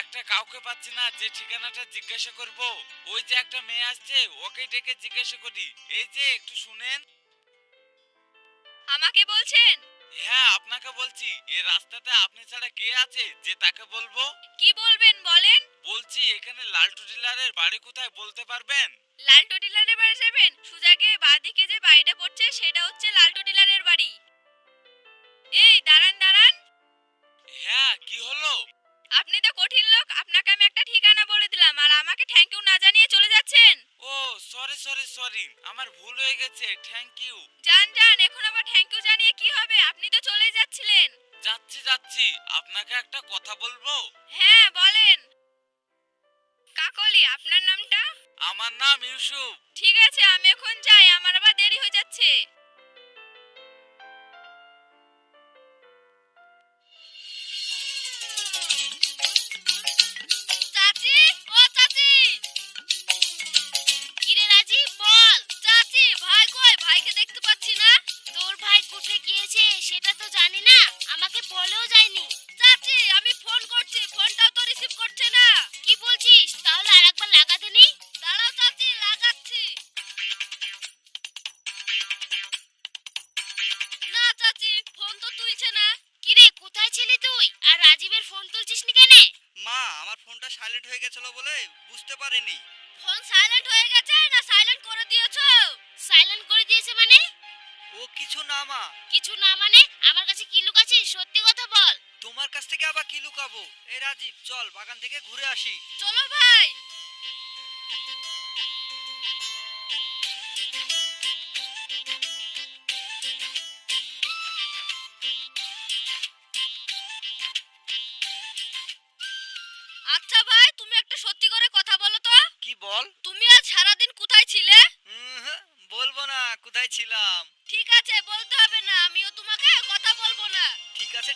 একটা কাউকে পাচ্ছি না যে ঠিকানাটা জিজ্ঞাসা করব। ওই যে একটা মেয়ে আসছে, ওকেই ডেকে জিজ্ঞাসা করি। এই যে একটু শুনেন। আমাকে বলছেন? হ্যাঁ, আপনাকে বলছি। এই রাস্তাতে আপনি ছাড়া কে আছে যে তাকে বলবো? কি বলবেন বলেন? বলছি এখানে লালটু ডিলারের বাড়ি কোথায় বলতে পারবেন? লালটু ডিলারের বাড়ি যাবেন? সোজা গিয়ে বাঁদিকে যে বাড়িটা পড়ছে সেটা হচ্ছে লালটু ডিলারের বাড়ি। এই দাঁড়ান দাঁড়ান। হ্যাঁ, কি হলো? আপনি তো কঠিন লোক, আপনাকে আমি একটা ঠিকানা বলে দিলাম আর আমাকে থ্যাংক ইউ না জানিয়ে চলে যাচ্ছেন। ও, সরি সরি সরি, আমার ভুল হয়ে গেছে। Thank you. যান যান, এখন আবার থ্যাংক ইউ জানিয়ে কি হবে? আপনি তো চলেই যাচ্ছিলেন। যাচ্ছি যাচ্ছি, আপনাকে একটা কথা বলবো? হ্যাঁ বলেন। কাকলি, আপনার নামটা? আমার নাম ইউসুফ। ঠিক আছে, আমি এখন যাই, আমার আবার দেরি হয়ে যাচ্ছে। চাচি, ও চাচি। কিরে রাজীব বল। চাচি, ভাই কই? ভাইকে দেখতে পাচ্ছি না। তোর ভাই কোথায় গিয়েছে সেটা তো জানি না, আমাকে বলেও যায়নি। চাচি, আমি ফোন করছি, ফোনটাও তো রিসিভ করছে না। কি বলছিস? তাহলে আরেকবার লাগাতে নি। দাঁড়াও চাচি, লাগাচ্ছি। না চাচি, ফোন তো তুলছে না। কিরে, কোথায় ছিলি তুই? আর রাজীবের ফোন তুলছিস নি কেন? মা, আমার ফোনটা সাইলেন্ট হয়ে গেছিল বলে বুঝতে পারিনি। ফোন সাইলেন্ট হয়ে গেছে না সাইলেন্ট করে দিয়েছো? সাইলেন্ট করে দিয়েছে মানে? ও কিছু না মা। কিছু না মানে? আমার কাছে কি লুকাচ্ছিস, সত্যি কথা বল। তোমার কাছ থেকে আবার কি লুকাবো? এই রাজীব, চল বাগান থেকে ঘুরে আসি। চলো ভাই। আচ্ছা ভাই, তুমি একটা সত্যি করে কথা বলো তো। কি বল? তুমি আজ সারাদিন কোথায় ছিলে? হুঁ, বলবো না কোথায় ছিলাম। ঠিক আছে, বলতে হবে না, আমিও তোমাকে কথা বলবো না।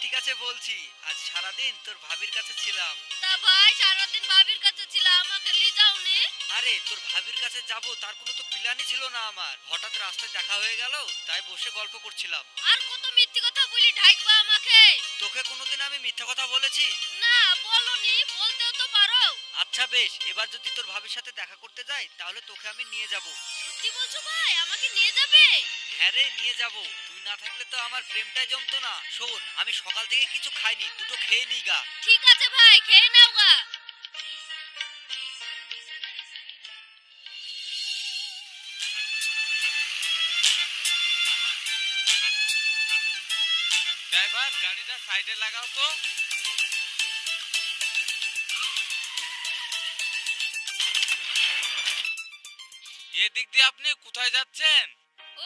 ঠিক আছে বলছি। আজ সারাদিন তোর ভাবির কাছে ছিলাম। তা ভাই, সারাদিন ভাবির কাছে ছিলে, আমাকে নিয়ে যাওনি? আরে তোর ভাবির কাছে যাব তার কোনো তো প্ল্যানই ছিল না আমার। হঠাৎ রাস্তায় দেখা হয়ে গেল, তাই বসে গল্প করছিলাম। আর কত মিথ্যে কথা বলি ঢাকবা আমাকে? তোকে কোনোদিন আমি মিথ্যা কথা বলেছি? না বলনি, বলতেও তো পারো। আচ্ছা বেশ, এবার যদি তোর ভাবির সাথে দেখা করতে যাই তাহলে তোকে আমি নিয়ে যাব। সত্যি বলছো ভাই, আমাকে নিয়ে যাবে? হ্যাঁ রে, নিয়ে যাব। তুই না থাকলে তো আমার প্রেমটাই জমতো না। শোন, আমি সকাল থেকে কিছু খাইনি, দুটো খেয়ে নি গা। ঠিক আছে ভাই, খেয়ে নাও গা। ড্রাইভার, গাড়িটা সাইডে লাগাও তো। এদিক দিয়ে আপনি কোথায় যাচ্ছেন?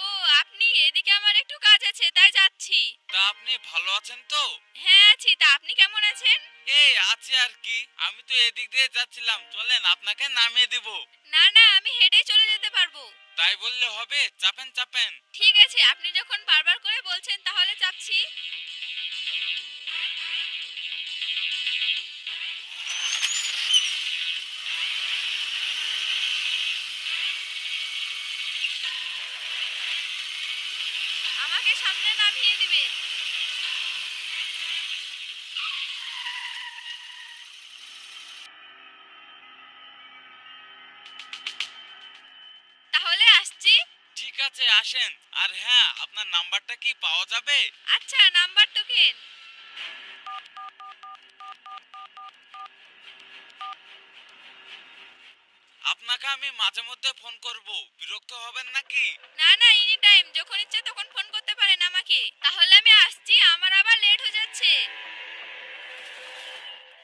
ও, আপনি এদিকে, আমার একটু কাজ আছে তাই যাচ্ছি। তা আপনি ভালো আছেন তো? হ্যাঁ আছি, তা আপনি কেমন আছেন? এই আছি আর কি। আমি তো এদিক দিয়ে যাচ্ছিলাম, চলেন আপনাকে নামিয়ে দিব। না না, আমি হেঁটেই চলে যেতে পারবো। তাই বললে হবে? চাপেন চাপেন। ঠিক আছে, আপনি যখন বারবার করে বলছেন তাহলে চাপছি। আমাকে সামনে নামিয়ে দিবেন। তাহলে আসছি। ঠিক আছে, আসেন। আর হ্যাঁ, আপনার নাম্বারটা কি পাওয়া যাবে? আচ্ছা, নাম্বার তো কেন? আপনাকে আমি মাঝে মধ্যে ফোন করব, বিরক্ত হবেন নাকি? না না, এনি টাইম, যখন ইচ্ছে তখন ফোন করতে পারেন আমাকে। তাহলে আমি আসছি, আমার আবার লেট হয়ে যাচ্ছে।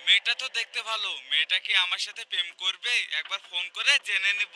মেয়েটা তো দেখতে ভালো, মেয়েটা কি আমার সাথে প্রেম করবে? একবার ফোন করে জেনে নিব।